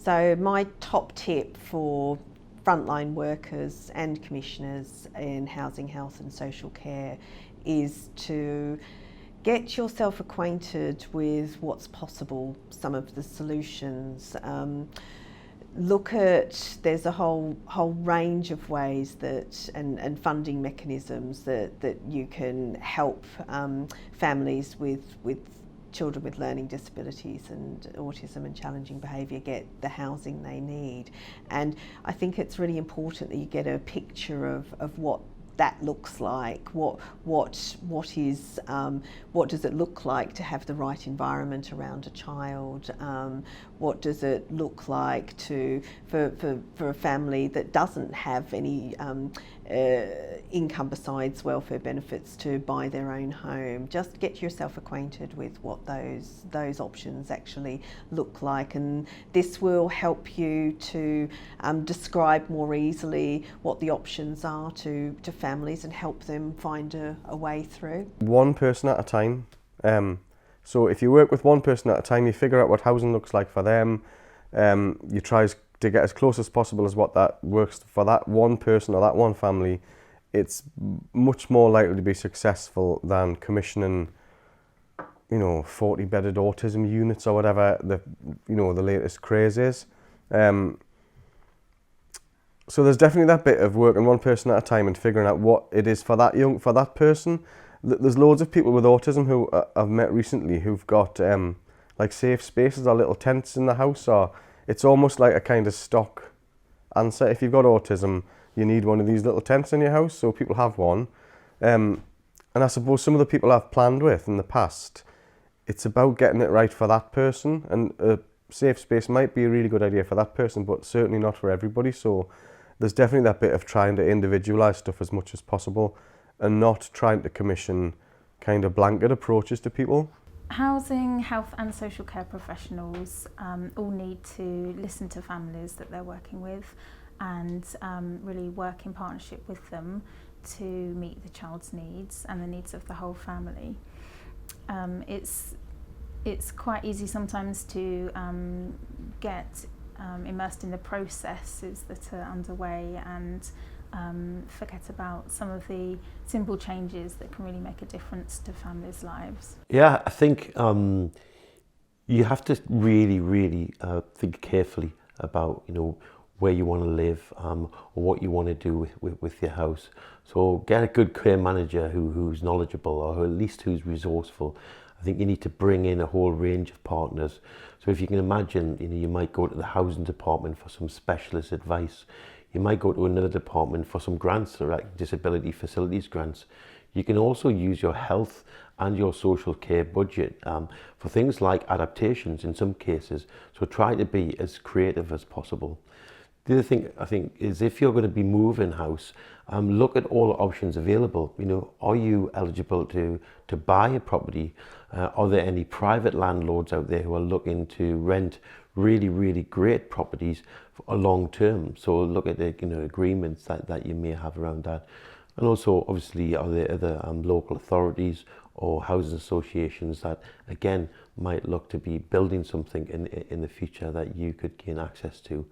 So my top tip for frontline workers and commissioners in housing, health and social care is to get yourself acquainted with what's possible, some of the solutions. Look at, there's a whole range of ways that and funding mechanisms that you can help families with children with learning disabilities and autism and challenging behaviour get the housing they need. And I think it's really important that you get a picture of what that looks like, what does it look like to have the right environment around a child, what does it look like for a family that doesn't have any income besides welfare benefits to buy their own home. Just get yourself acquainted with what those options actually look like, and this will help you to describe more easily what the options are to families and help them find a way through. One person at a time. So if you work with one person at a time, you figure out what housing looks like for them. You try to get as close as possible as what that works for that one person or that one family. It's much more likely to be successful than commissioning, 40-bedded autism units or whatever the latest craze is. So there's definitely that bit of working one person at a time and figuring out what it is for that person. There's loads of people with autism who I've met recently who've got like safe spaces or little tents in the house, or it's almost like a kind of stock answer. If you've got autism, you need one of these little tents in your house, so people have one. And I suppose some of the people I've planned with in the past, it's about getting it right for that person, and a safe space might be a really good idea for that person, but certainly not for everybody. So there's definitely that bit of trying to individualise stuff as much as possible and not trying to commission kind of blanket approaches to people. Housing, health and social care professionals all need to listen to families that they're working with and really work in partnership with them to meet the child's needs and the needs of the whole family. It's quite easy sometimes to get immersed in the processes that are underway and forget about some of the simple changes that can really make a difference to families' lives. Yeah, I think you have to really think carefully about where you want to live or what you want to do with your house. So get a good care manager who's knowledgeable, or at least who's resourceful. I think you need to bring in a whole range of partners. So if you can imagine, you might go to the housing department for some specialist advice. You might go to another department for some grants, like disability facilities grants. You can also use your health and your social care budget for things like adaptations in some cases. So try to be as creative as possible. The other thing I think is, if you're going to be moving house, look at all the options available. Are you eligible to buy a property? Are there any private landlords out there who are looking to rent really great properties for a long term? So look at the agreements that you may have around that. And also, obviously, are there other local authorities or housing associations that again might look to be building something in the future that you could gain access to?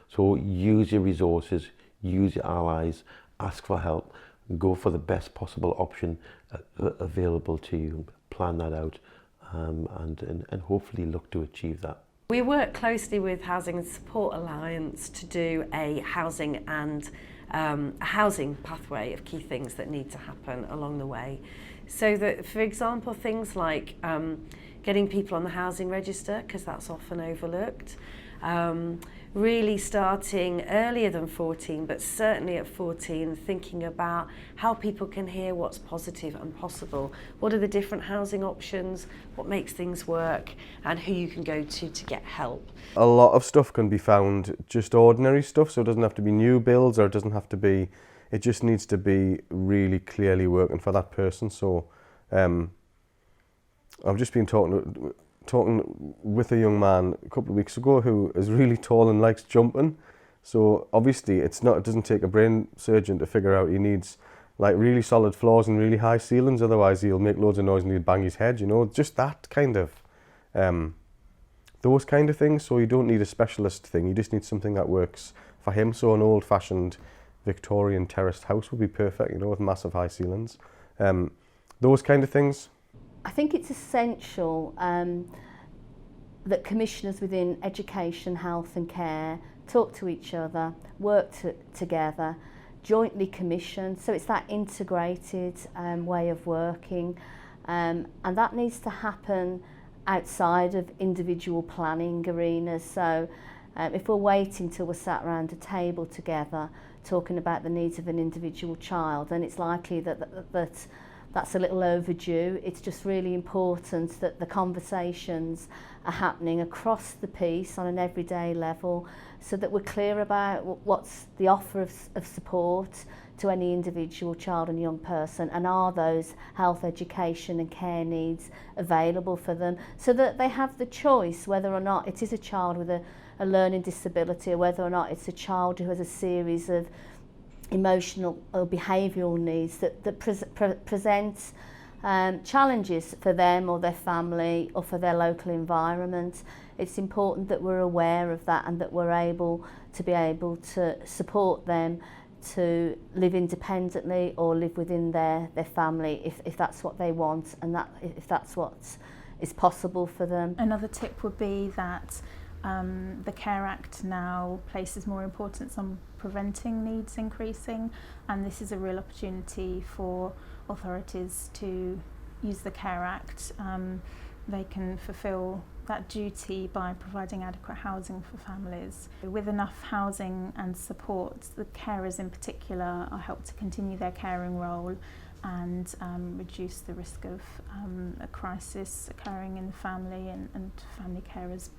So use your resources, use your allies, ask for help, go for the best possible option available to you, plan that out, and hopefully look to achieve that. We work closely with Housing and Support Alliance to do a housing and a housing pathway of key things that need to happen along the way. So that, for example, things like getting people on the housing register, because that's often overlooked. Really starting earlier than 14, but certainly at 14, thinking about how people can hear what's positive and possible. What are the different housing options? What makes things work? And who you can go to get help. A lot of stuff can be found, just ordinary stuff, so it doesn't have to be new builds, or it doesn't have to be, it just needs to be really clearly working for that person. So I've just been talking with a young man a couple of weeks ago who is really tall and likes jumping. So obviously it doesn't take a brain surgeon to figure out he needs like really solid floors and really high ceilings, otherwise he'll make loads of noise and he'll bang his head, just that kind of those kind of things. So you don't need a specialist thing, you just need something that works for him. So an old-fashioned Victorian terraced house would be perfect, you know, with massive high ceilings. Those kind of things. I think it's essential that commissioners within education, health and care talk to each other, work together, jointly commission, so it's that integrated way of working, and that needs to happen outside of individual planning arenas. So if we're waiting till we're sat around a table together talking about the needs of an individual child, then it's likely that's a little overdue. It's just really important that the conversations are happening across the piece on an everyday level, so that we're clear about what's the offer of support to any individual child and young person, and are those health, education and care needs available for them, so that they have the choice whether or not it is a child with a learning disability, or whether or not it's a child who has a series of emotional or behavioural needs that present challenges for them or their family or for their local environment. It's important that we're aware of that, and that we're able to support them to live independently or live within their family if that's what they want, and that if that's what is possible for them. Another tip would be that the Care Act now places more importance on preventing needs increasing, and this is a real opportunity for authorities to use the Care Act. They can fulfil that duty by providing adequate housing for families. With enough housing and support, the carers in particular are helped to continue their caring role and reduce the risk of a crisis occurring in the family and family carers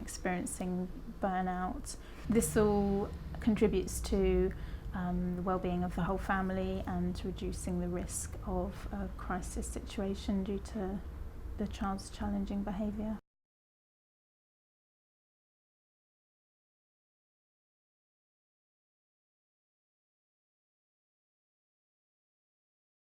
experiencing burnout. This all contributes to the well-being of the whole family and reducing the risk of a crisis situation due to the child's challenging behaviour.